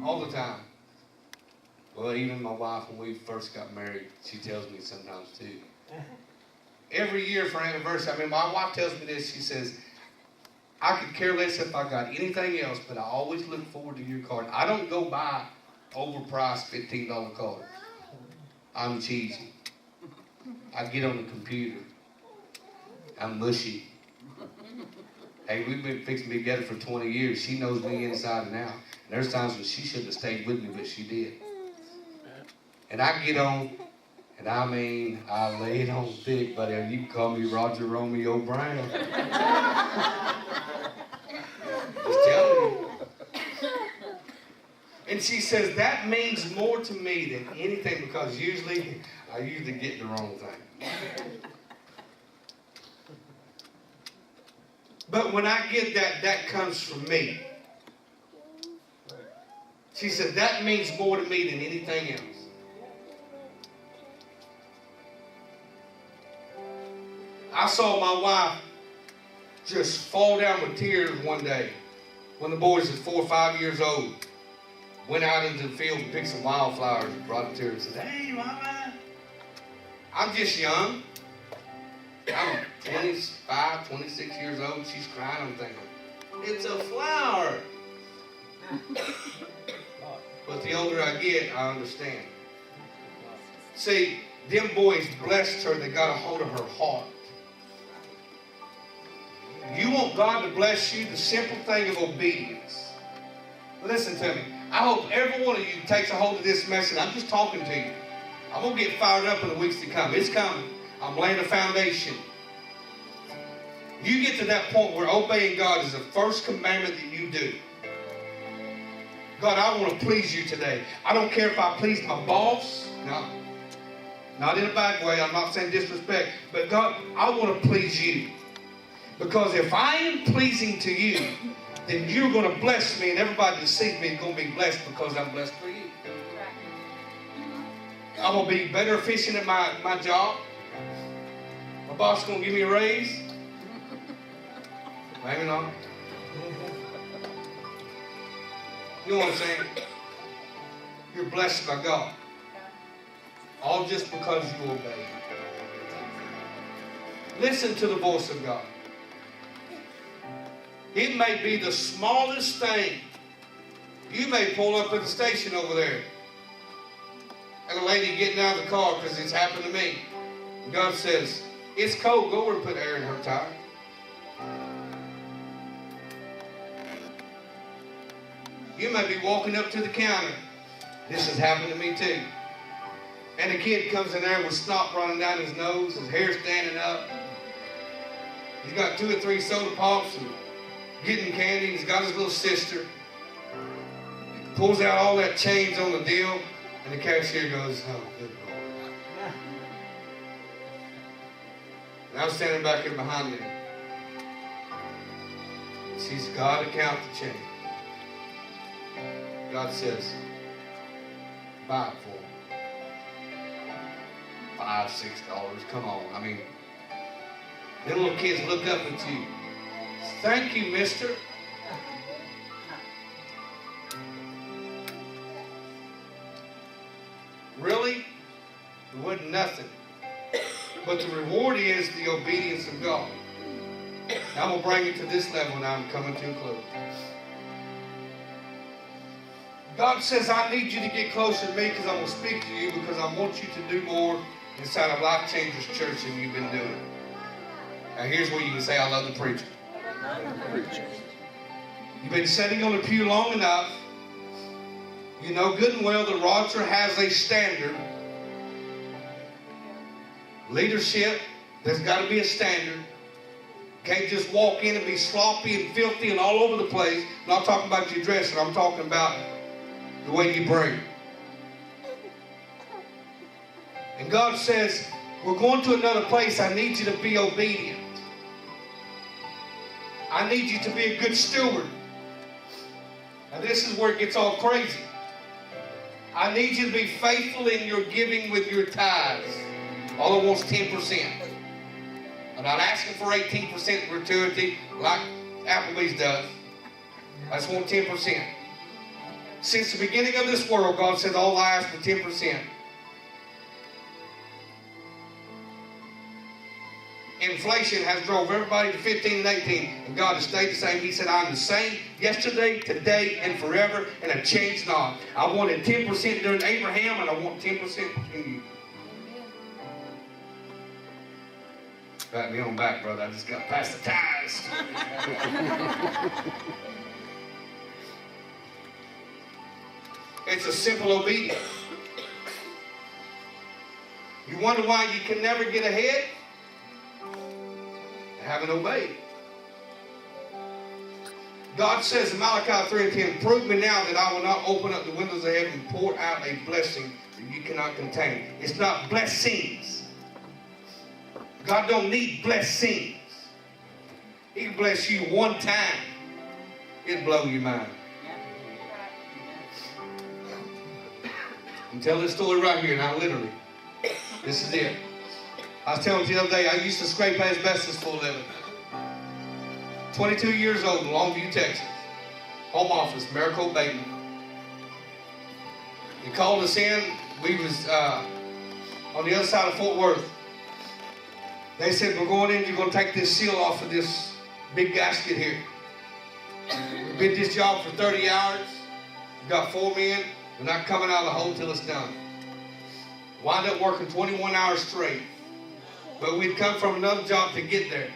all the time. Well, even my wife, when we first got married, she tells me sometimes too. Every year for anniversary, I mean, my wife tells me this. She says, I could care less if I got anything else, but I always look forward to your card. I don't go buy overpriced $15 cards. I'm cheesy. I get on the computer. I'm mushy. Hey, we've been fixing to be together for 20 years. She knows me inside and out. And there's times when she shouldn't have stayed with me, but she did. And I get on, and I mean, I lay it on thick, buddy. You can call me Roger Romeo Brown. Just telling you. And she says, that means more to me than anything, because I usually get the wrong thing. But when I get that comes from me. She said, that means more to me than anything else. I saw my wife just fall down with tears one day when the boys was 4 or 5 years old. Went out into the field and picked some wildflowers and brought it to her and said, hey, Mama, I'm just young. I'm 25, 26 years old. She's crying. I'm thinking, it's a flower. But the older I get, I understand. See, them boys blessed her. They got a hold of her heart. You want God to bless you, the simple thing of obedience. Listen to me. I hope every one of you takes a hold of this message. I'm just talking to you. I'm going to get fired up in the weeks to come. It's coming. I'm laying a foundation. You get to that point where obeying God is the first commandment that you do. God, I want to please you today. I don't care if I please my boss. No. Not in a bad way. I'm not saying disrespect. But God, I want to please you. Because if I am pleasing to you, then you're going to bless me, and everybody that sees me is going to be blessed because I'm blessed for you. I'm going to be better efficient at my job. My boss is going to give me a raise. Maybe not. You know what I'm saying? You're blessed by God. All just because you obey. Listen to the voice of God. It may be the smallest thing. You may pull up at the station over there and a lady getting out of the car, because it's happened to me. And God says, it's cold, go over and put air in her tire. You may be walking up to the counter. This has happened to me too. And a kid comes in there with snot running down his nose, his hair standing up. He's got 2 or 3 soda pops and getting candy. He's got his little sister. Pulls out all that change on the deal, and the cashier goes, oh, good Lord. And I'm standing back here behind him. She's got to count the change. God says, buy it for him. $5, $6, come on. I mean, them little kids look up at you. Thank you, mister. Really? It wasn't nothing. But the reward is the obedience of God. Now I'm going to bring it to this level now. I'm coming to a close. God says, I need you to get closer to me because I'm going to speak to you, because I want you to do more inside of LifeChangers Church than you've been doing. Now here's where you can say, I love the preacher. You've been sitting on the pew long enough. You know good and well that Roger has a standard. Leadership, there's got to be a standard. Can't just walk in and be sloppy and filthy and all over the place. I'm not talking about your dressing. I'm talking about the way you bring. And God says, we're going to another place. I need you to be obedient. I need you to be a good steward. Now this is where it gets all crazy. I need you to be faithful in your giving with your tithes. All I want is 10%. I'm not asking for 18% gratuity like Applebee's does. I just want 10%. Since the beginning of this world, God said all I ask for 10%. Inflation has drove everybody to 15 and 18, and God has stayed the same. He said, I'm the same yesterday, today, and forever, and I changed not. I wanted 10% during Abraham, and I want 10% in you. Pat me on back, brother. I just got past the tires. It's a simple obedience. You wonder why you can never get ahead? Haven't obeyed. God says in Malachi 3:10, prove me now that I will not open up the windows of heaven and pour out a blessing that you cannot contain. It's not blessings. God don't need blessings. He can bless you one time. It'll blow your mind. I'm telling this story right here, now literally. This is it. I was telling you the other day, I used to scrape asbestos for a living. 22 years old, Longview, Texas. Home office, Maricopa Bateman. They called us in. We was on the other side of Fort Worth. They said, we're going in, you're going to take this seal off of this big gasket here. We did this job for 30 hours. We got 4 men. We're not coming out of the hole till it's done. Wound up working 21 hours straight. But we'd come from another job to get there.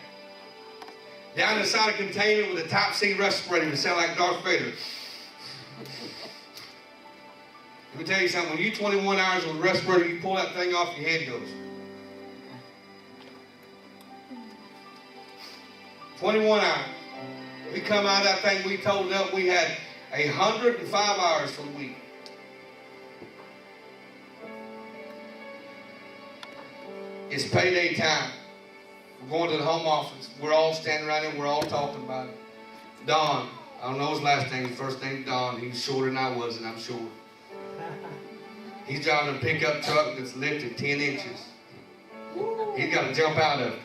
Down inside a container with a Type C respirator would sound like Darth Vader. Let me tell you something. When you're 21 hours with a respirator, you pull that thing off, your head goes. 21 hours. We come out of that thing, we totaled up, we had 105 hours for the week. It's payday time. We're going to the home office. We're all standing right there. We're all talking about it. Don, I don't know his last name. His first name Don. He was shorter than I was, and I'm short. He's driving a pickup truck that's lifted 10 inches. He's got to jump out of it.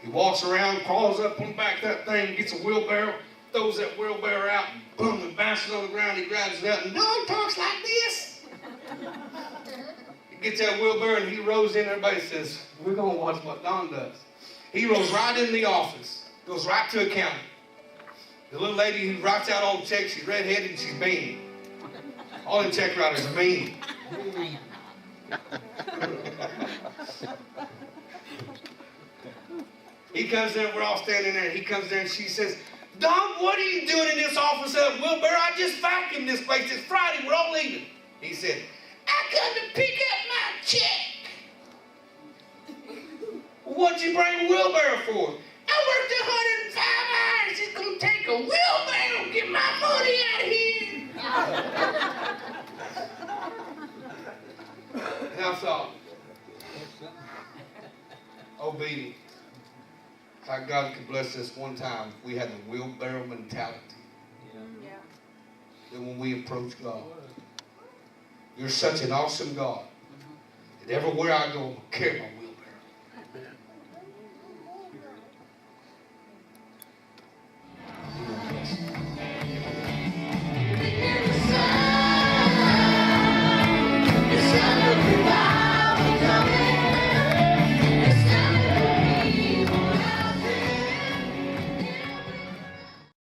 He walks around, crawls up on the back of that thing, gets a wheelbarrow, throws that wheelbarrow out, boom, and bounces on the ground. He grabs it up, and Don talks like this. He gets that wheelbarrow and he rolls in. Everybody says, we're going to watch what Don does. He rolls right in the office, goes right to accounting. The little lady who writes out all the checks, she's red-headed and she's mean. All the check writers are mean. He comes in, we're all standing there, and he comes there and she says, Don, what are you doing in this office up, Wilbur? I just vacuumed this place. It's Friday, we're all leaving. He said, I come to pick up my check. What'd you bring a wheelbarrow for? I worked 105 hours. It's going to take a wheelbarrow to get my money out of here. And I thought, obedience. How God could bless us one time if we had the wheelbarrow mentality. Yeah. That when we approach God, you're such an awesome God that everywhere I go, I'm going to carry my